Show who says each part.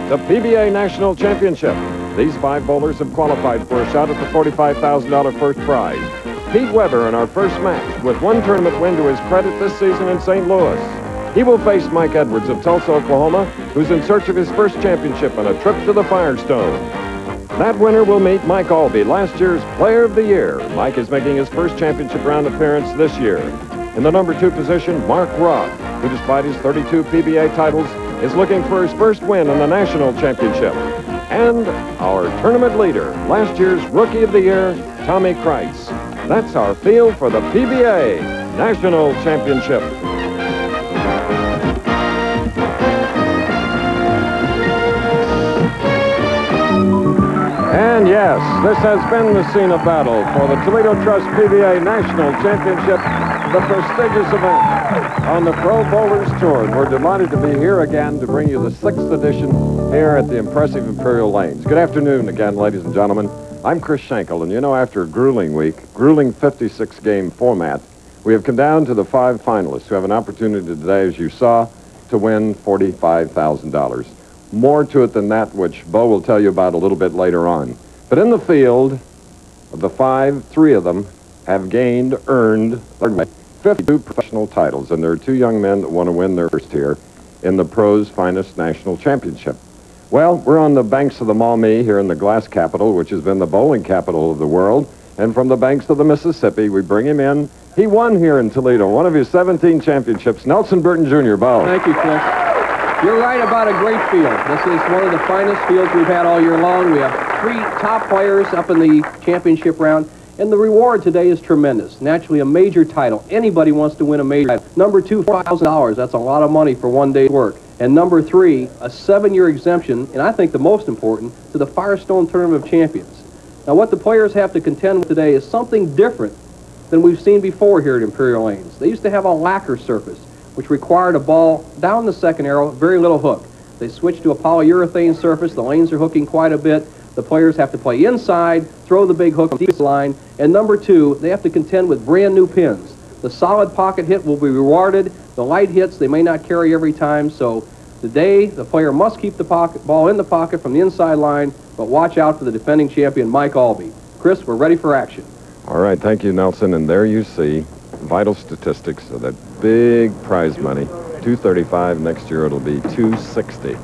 Speaker 1: the PBA National Championship. These 5 bowlers have qualified for a shot at the $45,000 first prize. Pete Weber in our first match with 1 tournament win to his credit this season in St. Louis. He will face Mike Edwards of Tulsa, Oklahoma, who's in search of his first championship on a trip to the Firestone. That winner will meet Mike Albee, last year's Player of the Year. Mike is making his first championship round appearance this year. In the number 2 position, Mark Roth, who despite his 32 PBA titles, is looking for his first win in the national championship. And our tournament leader, last year's Rookie of the Year, Tommy Kreitz. That's our field for the PBA National Championship. And yes, this has been the scene of battle for the Toledo Trust PBA National Championship, the prestigious event on the Pro Bowlers Tour. And we're delighted to be here again to bring you the 6th edition here at the impressive Imperial Lanes. Good afternoon again, ladies and gentlemen. I'm Chris Schenkel, and you know, after a grueling week, grueling 56-game format, we have come down to the 5 finalists who have an opportunity today, as you saw, to win $45,000. More to it than that, which Bo will tell you about a little bit later on. But in the field, of the 5, 3 of them have earned 52 professional titles, and there are 2 young men that want to win their first here in the Pro's finest national championship. Well, we're on the banks of the Maumee here in the glass capital, which has been the bowling capital of the world, and from the banks of the Mississippi, we bring him in. He won here in Toledo, one of his 17 championships, Nelson Burton Jr. Bo.
Speaker 2: Thank you, Chris. You're right about a great field. This is one of the finest fields we've had all year long. We have 3 top players up in the championship round, and the reward today is tremendous. Naturally, a major title. Anybody wants to win a major title. Number 2, $5,000. That's a lot of money for one day's work. And number 3, a 7-year exemption, and I think the most important, to the Firestone Tournament of Champions. Now, what the players have to contend with today is something different than we've seen before here at Imperial Lanes. They used to have a lacquer surface, which required a ball down the second arrow, very little hook. They switched to a polyurethane surface. The lanes are hooking quite a bit. The players have to play inside, throw the big hook on the line. And number 2, they have to contend with brand new pins. The solid pocket hit will be rewarded. The light hits, they may not carry every time. So today, the player must keep the ball in the pocket from the inside line, but watch out for the defending champion, Mike Albee. Chris, we're ready for action.
Speaker 1: All right, thank you, Nelson. And there you see vital statistics of that big prize money. $235. Next year it'll be $260.